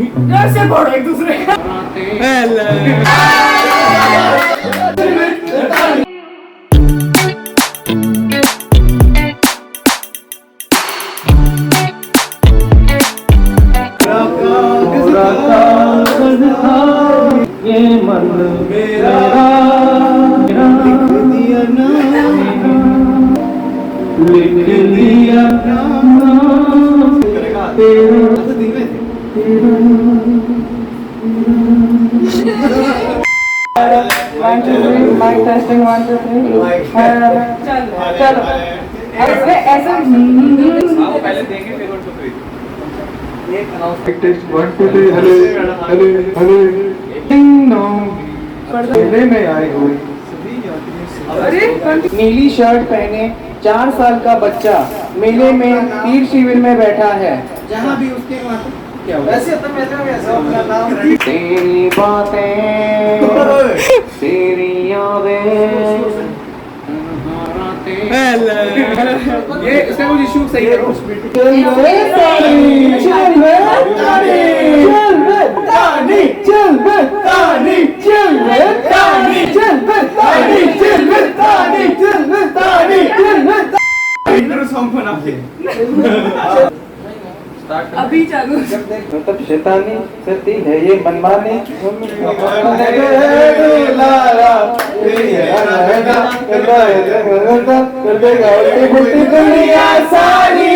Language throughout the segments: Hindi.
कैसे पढ़ो एक दूसरे का ये मन मेरा लिख दिया नाम चलो ऐसा पहले देंगे फिर 1 2 3 1 2 3 हेलो हेलो हेलो मेले में आए हुए नीली शर्ट पहने 4 साल का बच्चा मेले में तीर शिविर में बैठा है। जहाँ भी उसके क्या हुआ? वैसे तो मेरे में ऐसा अपना नाम तेरी बातें तेरी यादें ये इसका कुछ इशू सही करो। अभी चालू मतलब शैतानी सती है ये मनमानी दुनिया सारी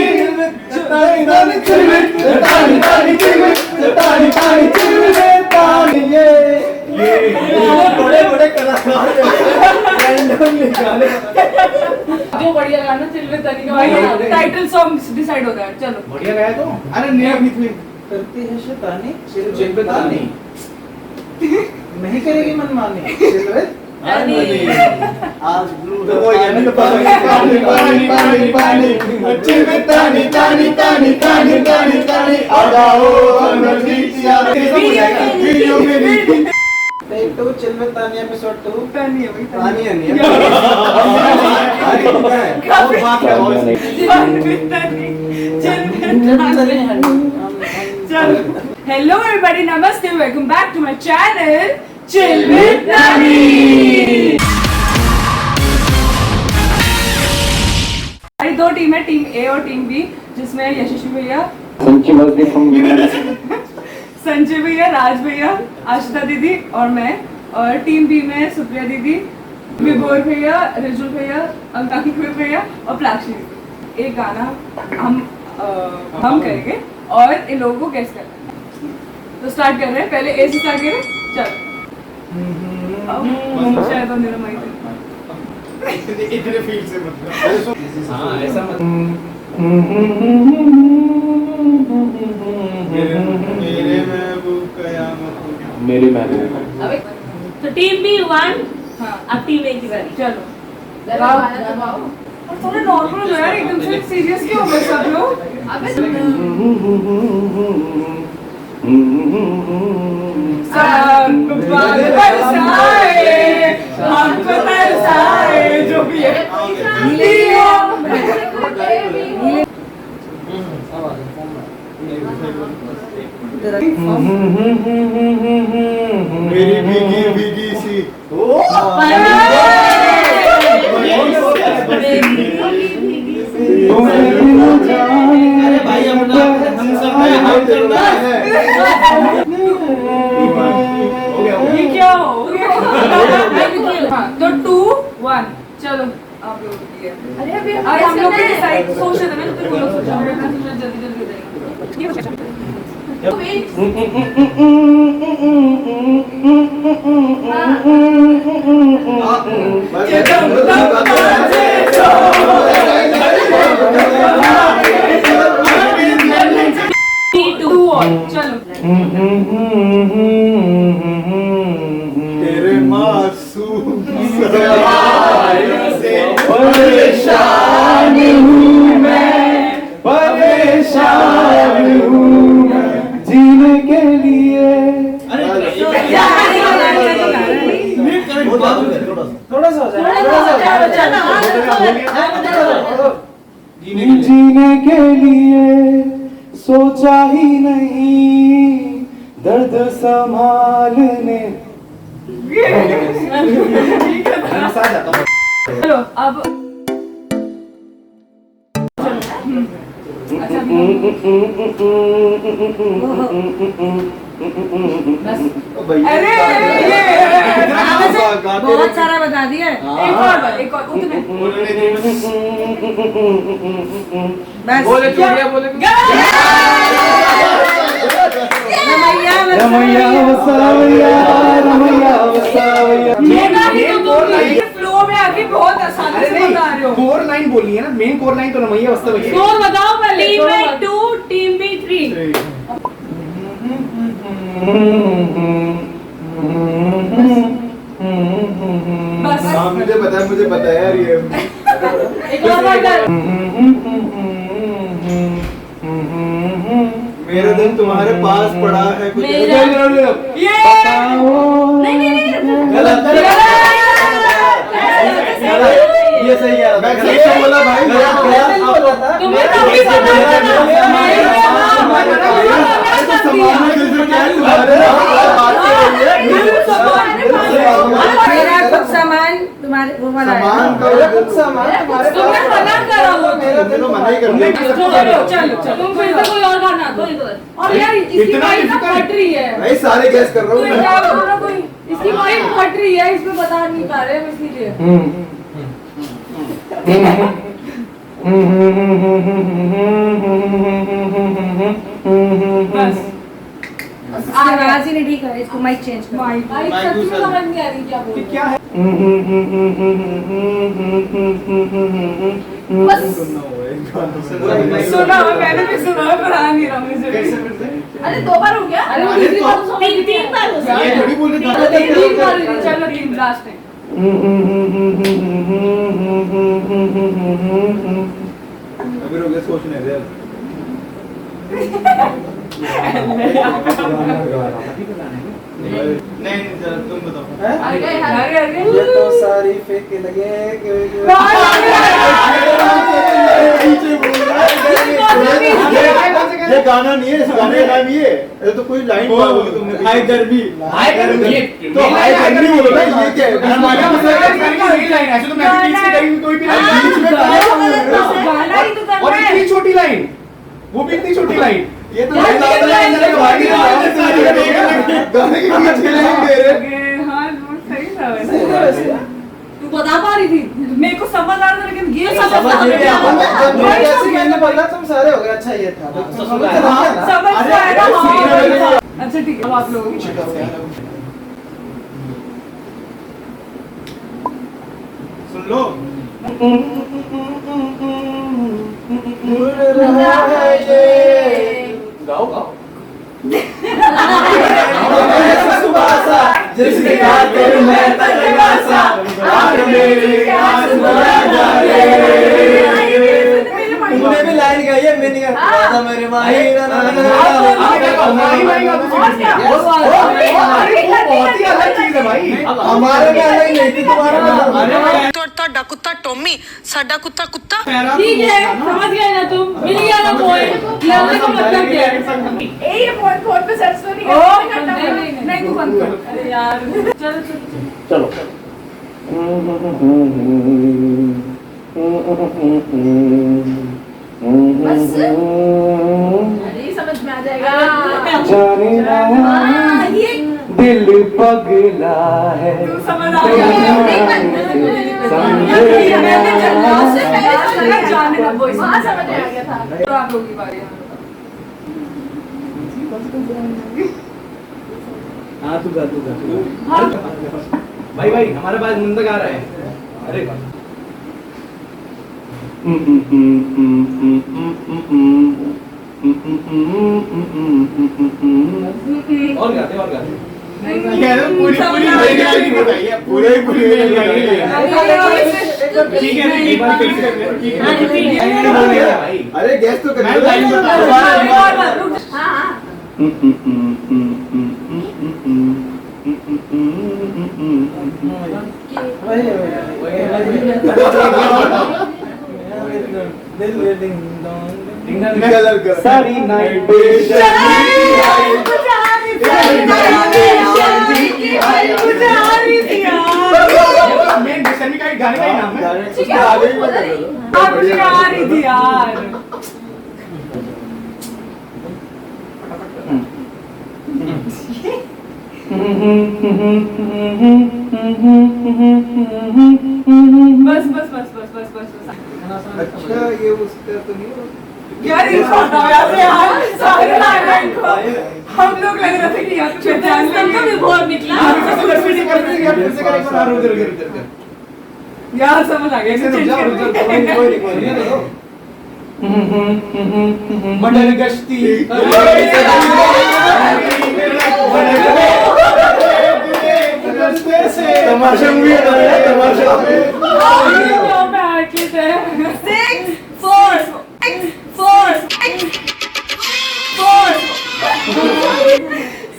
बड़े कलाकार जो बढ़िया गाना चिल्वे तनी का भाई टाइटल सॉन्ग डिसाइड हो रहा है। चलो बढ़िया गाया तो। अरे नया गीत में करती है शैतानी चिल्बतानी नहीं करेगी मनमानी आज तो वो यानी तो पानी पानी पानी पानी चिल्बतानी तानी तानी तानी तानी तानी आ जाओ अंदर नीचे वीडियो में Take 2 चिल्बतानी एपिसोड 2 पानी है भाई पानी है नहीं और बात है चलो हेलो एवरीबॉडी नमस्ते welcome back to my channel chill with Nani. हमारी दो टीम है, टीम ए और टीम बी, जिसमें यशस्वी भैया, संजय भैया, राज भैया, आशिता दीदी और मैं। और टीम बी में सुप्रिया दीदी, विभोर भैया, रिजुल भैया, अंकित भैया और प्लाक्षी दीदी। एक गाना हम करेंगे और इन लोगों को गेस करना है। तो स्टार्ट कर रहे हैं, पहले ए से स्टार्ट करें। चलो शायद मेरा माइक इतने फील से मतलब हाँ ऐसा मत। मेरे महबूब कयामत हो गया मेरी महबूब। तो टीम बी 1। हाँ अब टीम ए की बारी। चलो और थोड़ा नॉर्मल हो यार, एकदम से सीरियस क्यों हो गए सब लोग। हमको तरसाए जो भी है मेरी भीगी भीगी सी अरे भाई हम सब हम करना है। ये क्या हो गया। हाँ तो 2 1 चलो आप लोग अरे हम लोग डिसाइड सोच रहे थे ना, तो लोग सोच रहे थे जल्दी जल्दी हो जाएगा। चलो तेरे मासूम से परेशान हूँ मैं, परेशान हूँ जीने के लिए। थोड़ा सा जीने के लिए सोचा ही नहीं दर्द संभालने मैं साथ जाता हूँ चलो अब अच्छा अरे ये बहुत सारा बता दिया है। एक और उतने बस बोले चूड़िया बोले रमैया वसावैया रमैया वसावैया ये गाली तो तुम फ्लो में आके बहुत आसानी से बता रहे हो। कोर लाइन बोलनी है ना मेन कोर लाइन तो रमैया वस्ता भैया स्कोर बताओ पहले। टीम में 2 टीम बी 3। बस हाँ मुझे पता है यार ये एक और बार कर। मेरा दिल तुम्हारे पास पड़ा है कुछ मेरा- ये नहीं नहीं नहीं गलत ये सही है मैं सही बोला भाई तुम्हें तो अभी पता मेरा कुछ सामान तुम्हारे वो वाला है। तुमने मना करा वो। चलो तुम फिर से कोई और गाना दो इधर। और यार इसकी इतना वाइफ difficult? फट रही है। भाई सारे गैस कर रहा हूँ कोई मैं क्या बोल रहा कोई इसकी वाइफ फट रही है इसमें बता नहीं पा रहे हम इसीलिए। बस आवाज ही नहीं ठीक है। इसको माइक चेंज करो। माइक सच में समझ नहीं आ रही क्या बोल क्या है बस सुना मैंने भी सुना पर आ नहीं रहा मुझे। अरे 2 बार हो गया। अरे वो तीसरी बार तो समझ नहीं 3 बार हो ये थोड़ी बोल रही चलो 3 बार हुई। चलो 3 लास्ट है। अभी रुक सोचने दे नहीं तुम बताओ आगे आगे ये तो सारी फेंक लगे ये गाना नहीं है इस गाने का नाम ये तो कोई लाइन बोली तुमने हाय गर्मी तो हाय गर्मी बोलो ना ये क्या है हमारा मतलब है लाइन ऐसे तो मैं बीच में कहीं कोई भी बीच में गाना ही तो करना और है। इतनी छोटी लाइन वो भी इतनी छोटी लाइन ये तो गाने की गाने की बीच में लाइन दे रहे हाँ सही था वैसे। तू बता पा रही थी मेरे को समझ आ रहा था लेकिन ये समझ बोला तुम सारे हो गए अच्छा ये था समझ में आएगा हाँ। अच्छा ठीक है अब आप लोग सुन लो गाओ गाओ जिसके खातिर मैं तजगासा आग मेरी आस बना जाए तूने भी लाइन गाई है मैंने कहा मेरे भाई बहुत ही अलग चीज है भाई हमारे में अलग नहीं थी तुम्हारा ਤੁਹਾਡਾ ਕੁੱਤਾ ਟੋਮੀ ਸਾਡਾ ਕੁੱਤਾ ਕੁੱਤਾ ठीक है समझ गए ना तुम मिल गया ना पॉइंट लेने का मतलब क्या है ये पॉइंट पे सर्च तो नहीं करना नहीं तू बंद कर अरे यार चलो चलो बस अरे समझ में आ जाएगा जाने ना ये दिल पगला है तू समझ आ गया जाने ना वो समझ आ गया था तो आप लोगों की बारी है हाँ तू गा भाई भाई हमारे पास नंदा गा रहा है अरे और गाते पूरी पूरी पूरे ठीक है एक बार फिर से अरे गैस तो करना सारी नाइट गाने का ही नाम है। उसके आगे भी बता दो। आप मुझे आ रही थी यार। बस बस बस बस बस बस बस। अच्छा ये उसका तो नहीं है? यार इनको हटाओ यहाँ से यार, सारे लाएगा इनको। हम लोग लग रहे थे कि यार तुझे जान लेंगे। विभोर निकला यार समझ आ गया। मटर गश्ती तमाशा मूवी है तमाशा।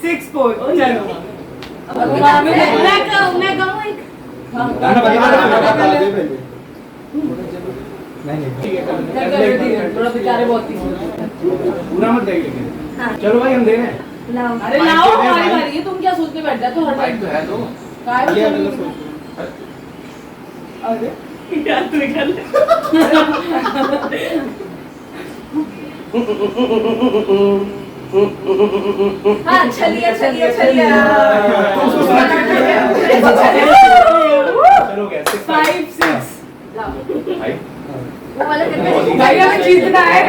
6 4 चलो। मैं कहूँ एक गाना बता थोड़ा बेचारे बहुत ही पूरा मत देख लेकिन। चलो भाई हम दे रहे हैं। अरे लाओ हमारी बारी है, तुम क्या सोच के बैठ जाते हो हर माइक टाइम तो है तो। काय अरे यार तू निकल। हाँ चलिए चलिए चलिए चलो गया 5 6 भाई वो वाला करके भाई हमें जीतना है।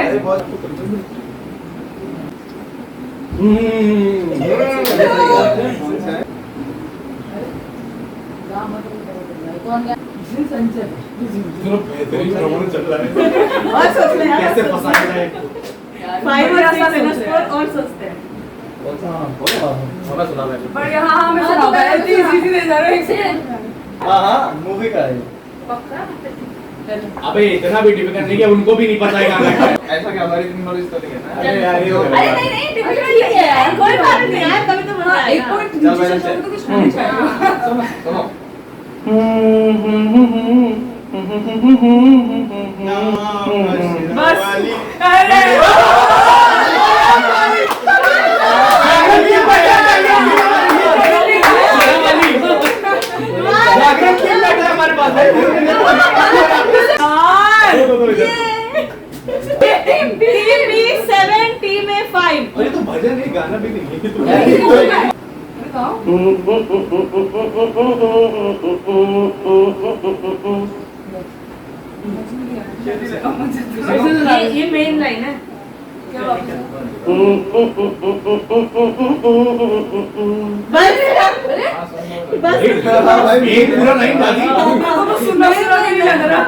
कौन गया संजय बेहतरीन भ्रमण चल रहा है। और सोच ले यार। कैसे फंसाया जाए। 5 और 6 और सोचते हैं। होगा सुना मैं। पर यहाँ हमें सुनाओ पहले इजी दे जा रहे हैं। हाँ मूवी का है। पक्का अबे इतना भी डिफिकल्ट नहीं है, उनको भी नहीं पता है गाना क्या है। ऐसा क्या हमारी इतनी नॉलेज तो नहीं है ना? अरे यार ये हो अरे नहीं नहीं डिफिकल्ट नहीं है यार, कोई बात नहीं यार, कभी तो मजा एक आएगा। पॉइंट चल नीचे मैंने से तो कुछ नहीं चाहिए। सुनो बस अरे जागरण खेल बैठा है हमारे पास। टीम बी 7 टीम ए 5 अरे तो भजन है, गाना भी नहीं है। बताओ। ये मेन लाइन है क्या वापस बस एक पूरा लाइन डाली। सुनना सुनना नहीं लग रहा।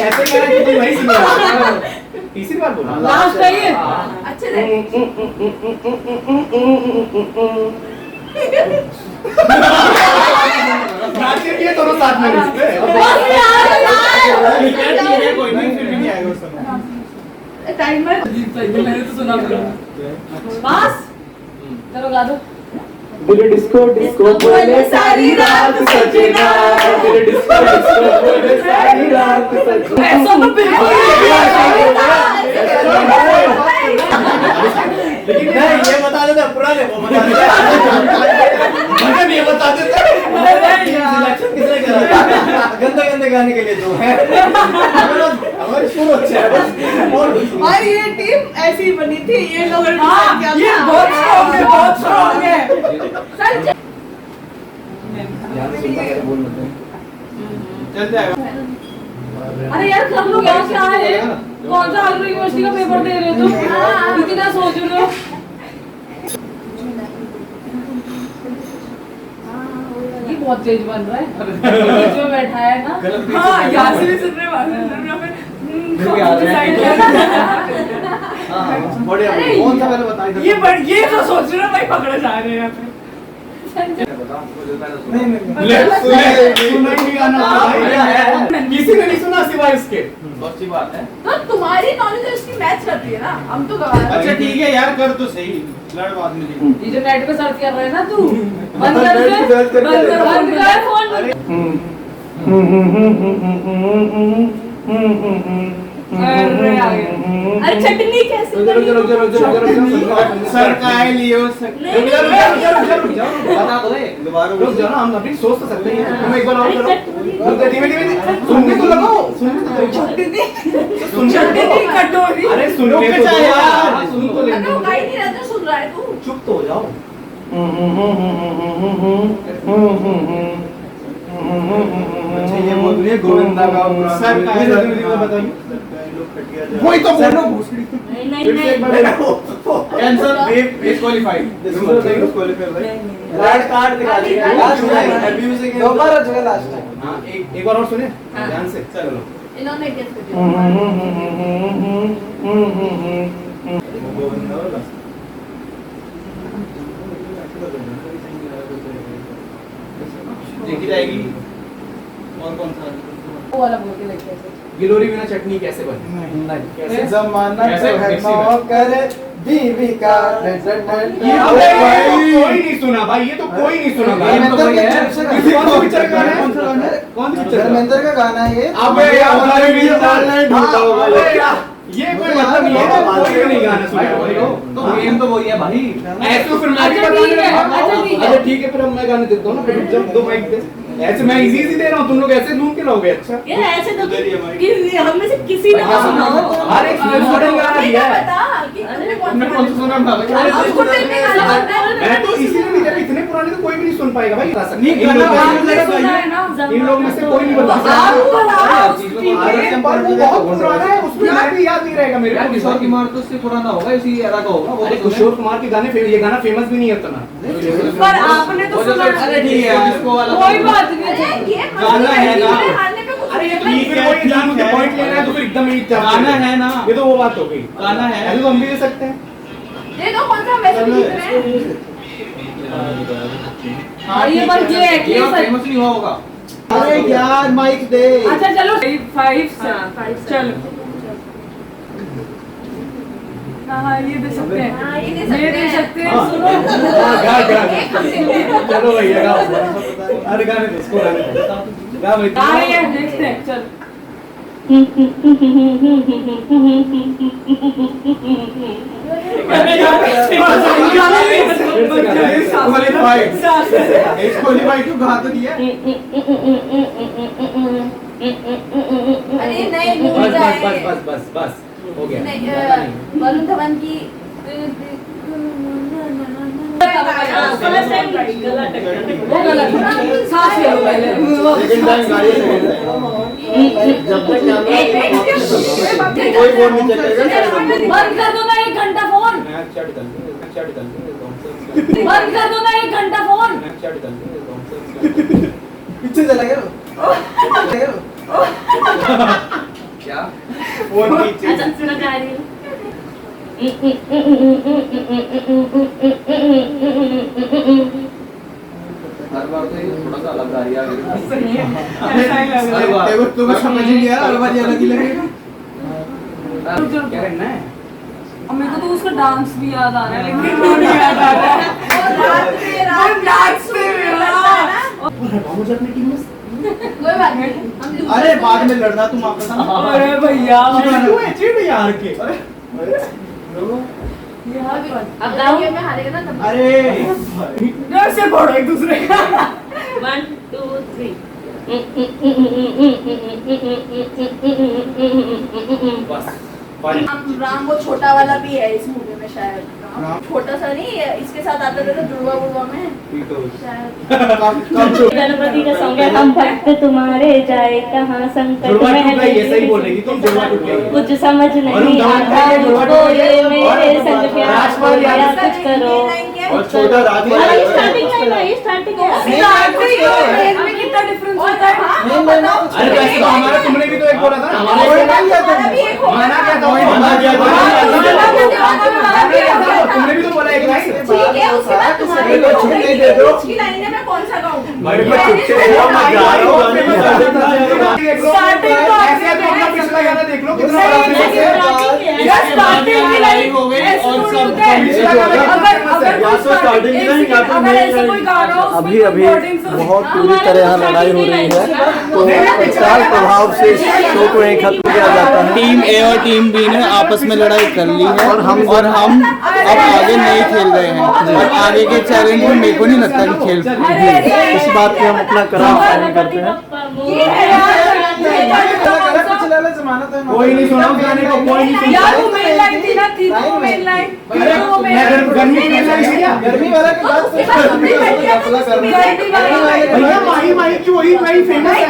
ऐसे कहना कि तुम नहीं सुना। तीसरी बार बोला। लास्ट है ये अच्छे से नाचे भी है दोनों साथ में इसमें। बस यार कोई नहीं फिर भी नहीं आएगा उस समय। टाइमर मैंने तो सुना बस चलो गा दो दिल डिस्को डिस्को बोले सारी रात सजना, दिल डिस्को डिस्को बोले सारी रात सजना। ऐसा तो बिल्कुल लेकिन नहीं ये बता देता पुराने वो बता देता। भजन ये बता देता। सिलेक्शन किसने करा? गंदे गंदे गाने के लिए जो है हमारी शुरू अच्छा है बस। और ये टीम ऐसी बनी थी, ये लोग हाँ ये बहुत स्ट्रांग है, बहुत स्ट्रांग है। चल जाएगा। अरे यार सब लोग यहाँ से आए हैं, कौन सा आलू यूनिवर्सिटी का पेपर दे रहे हो तुम? इतना सोच रहे हो? ये बहुत तेज बन रहा है जो बैठा है ना। हाँ यहाँ से भी सुन रहे बढ़िया अरे कौन सा मैंने बताया ये तो सोच रहे हो भाई पकड़े जा रहे हैं यहाँ पे। किसी ने नहीं सुना सिवाय इसके। अच्छी बात है। तो तुम्हारी नॉलेज इसकी मैच करती है ना, हम तो गवा रहे अच्छा ठीक है यार कर तो सही। लड़ बाद में हैं। ये जो नेट पे सर्च कर रहे हैं ना तू, बंद कर नेट पे सर्च करके बंद कर फोन। अरे आ गया। अरे चटनी कैसे बनी? सर का है लियो नहीं, बता दो रे दोबारा रुक जाओ ना, हम अपनी सोच तो सकते हैं। तुम एक बार और अरे करो। चटनी। रुक जा, धीमे धीमे सुनने तो लगाओ, सुनने तो लगाओ। चटनी कटोरी। अरे सुनो रुक जा यार। सुन तो लेने दो। कहीं नहीं रहता, सुन रहा है तू। चुप तो हो जाओ। अच्छा ये बोल रही है गोविंदा का सर का है बताइए। वही तो बोलो नहीं नहीं फिर से एक नहीं। बार कैंसर डिस्क्वालीफाइड रेड कार्ड दिखा दिया लास्ट टाइम अब्यूजिंग दोबारा जो है लास्ट टाइम हाँ, एक बार और सुने हाँ। ध्यान से। चलो इन्होंने गेस कर दिया। देखी जाएगी। और कौन सा? वो वाला बोल के देखते हैं। गिलोरी बिना चटनी कैसे बनी? कैसे? जमाना कैसे? तो है मिक्सी में। नौकर बीवी का ये तो कोई नहीं सुना भाई, ये तो कोई नहीं सुना भाई। धर्मेंद्र के पिक्चर किसी कौन सी पिक्चर का है? कौन सा गाना है? कौन सी पिक्चर का? धर्मेंद्र का गाना है ये अबे यार हमारे भाई, वीडियो ऑनलाइन ढूंढा होगा अबे यार, ये कोई मतलब नहीं है, कोई नहीं गाना सुना भाई। तो गेम तो वही है भाई। ऐसे तो फिर मैं भी अच्छा, बताने ठीक है, लगा। अच्छा, ठीक है। अच्छा ठीक है, फिर अब मैं गाने देता हूँ ना, फिर जब दो माइक पे ऐसे मैं इजी दे रहा हूँ, तुम लोग ऐसे ढूंढ के लाओगे। अच्छा ये ऐसे तो उधर ही है भाई। किसी हम में से किसी ने हाँ, सुना हर एक स्टूडेंट गाना नहीं दिया है। बता कि तुमने तुमने कौन सा सुना था? आपको टाइम में गाना बनता है। मैं तो इसीलिए नहीं जब इतने पुराने तो कोई भी नहीं सुन पाएगा भाई। नहीं, इन गाना लोगों आपने में से- सुना है ना? इन लोगों में से कोई नहीं बता सकता। आप बताओ। एक बार वो बहुत पुराना है, उसमें नाम भी याद नहीं रहेगा मेरे यार को। किशोर कुमार तो उससे पुराना होगा, इसी एरा का होगा वो अरे तो किशोर कुमार के गाने फिर ये गाना फेमस भी नहीं है उतना। पर आपने तो सुना। अरे ठीक है इसको वाला कोई बात नहीं अरे ये गाना है ना। अरे ये तो फिर वही जान मुझे पॉइंट लेना है तो फिर एकदम ही गाना है ना। ये तो वो बात हो गई। गाना है। ऐसे तो हम भी दे सकते हैं। दे दो कौन सा वैसे भी जीत रहे हैं। हाँ ये बात ये है कि ये सर- फेमस नहीं हुआ होगा। अरे यार माइक दे अच्छा चलो 5 हाँ, 5 चलो। हाँ ये दे सकते हैं। हाँ, ये दे ये दे सकते हैं। हाँ। सुनो। हाँ, गा गा एक हम देते हैं। चलो भैया गाओ। अरे गाने दो, इसको गाने दो। गा भाई। आ रही है, देखते हैं। चल। डिस्क्वालीफाइड क्यों कहा तो दिया? अरे नहीं मूवी बस का बस है। बस बस बस बस हो गया। नहीं वरुण धवन की फर्स्ट टाइम गलत है वो गलत है। सांस ले लो पहले। सेकंड टाइम गाड़ी जब तक कोई बोल नहीं चलेगा। बंद कर दो ना 1 घंटा फोन। मैं चढ़ दल दे। बंद कर दो ना 1 घंटा फोन। मैं चढ़ दल दे। पीछे चला गया क्या? फोन पीछे। अच्छा सुना जा रही है। हर बार तो ये थोड़ा सा अलग आ रही है। सही है। ऐसा ही लग रहा है। हर बार। देखो तुम्हें समझ नहीं आया हर बार ये अलग ही लगेगा क्या करना है? और मेरे को तो उसका डांस भी याद आ रहा है, लेकिन वो नहीं याद आ रहा है। रात नाचते हुए, हाँ। मुझे अपनी टीम में कोई बात नहीं हम लोग अरे बाद में लड़ना तुम आपस में अरे भैया। चिड़ यार के। अब गाओ में हारेगा ना तब अरे डर से पढ़ो एक दूसरे का। 1 2 3 बस राम वो छोटा वाला भी है इस मूवी में शायद छोटा सा नहीं इसके साथ आता था जुड़वा बुड़वा में शायद गणपति का सॉन्ग है हम भक्त तुम्हारे जाए कहाँ संकट जुड़वा में टूट गई, ये सही बोल रही थी तुम, जुड़वा टूट गई। कुछ समझ नहीं आता मुझको ये मेरे संग प्यार राजपाल हो गया यादव कुछ करो और छोटा रात में अरे स्टार्टिंग लाइन है ये स्टार्टिंग है में कितना डिफरेंस होता है? अरे वैसे तो हमारा तुमने भी तो एक बोला था ना, हमारा भी एक होगा माना क्या था? माना क्या था? तुमने भी तो बोला एक लाइन। ठीक है उसके बाद तुम्हारी मेरे को छुट्टी दे दो। की लाइन है मैं कौन सा गाऊं मेरे को चुपचे से मैं जा रहा हूँ गाने की स्टार्टिंग तो ऐसे तो अपना पिछला गाना देख लो कितना बड़ा difference है। स्टार्टिंग की लाइन हो गई और सब पिछला गाना अगर अगर यहाँ से starting की ना, यहाँ पे अगर main ऐसा कोई गाना हो, अभी उसमें अभी recording से- बहुत पूरी तरह यहाँ लड़ाई हो रही है, तो तत्काल प्रभाव से इस शो को यहीं खत्म किया जाता है। टीम ए और टीम बी ने आपस में लड़ाई कर ली है और हम अब आगे नहीं खेल रहे हैं और आगे के चैलेंज में मेरे को नहीं लगता कि खेल इस बात पे हम अपना करार फाइनल करते हैं। ये है यार, ये कोई नहीं सुना गाने को, कोई नहीं सुनता। यार वो मेन लाइन थी ना, थी तो वो मेन लाइन, अरे, वो मेन मैं लाइन। गर्मी की मेन लाइन थी क्या? गर्मी वाला के बाद भैया माही माही की वही वही फेमस है।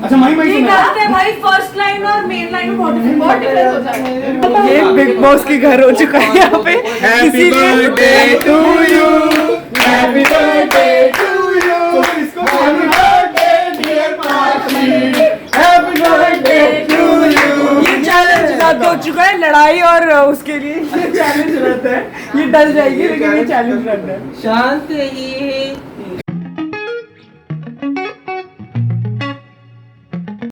अच्छा माही माही ये सुना। गलत है भाई, फर्स्ट लाइन और मेन लाइन में बहुत डिफरेंस हो जाता है। ये बिग बॉस के घर हो चुका है यहाँ पे। Happy birthday to you, happy birthday to you, happy birthday dear party, happy birthday to you. ये चैलेंज रद्द हो चुका है, लड़ाई और उसके लिए ये चैलेंज रद्द है। ये डल जाएगी लेकिन ये चैलेंज रद्द है। शांत रहिए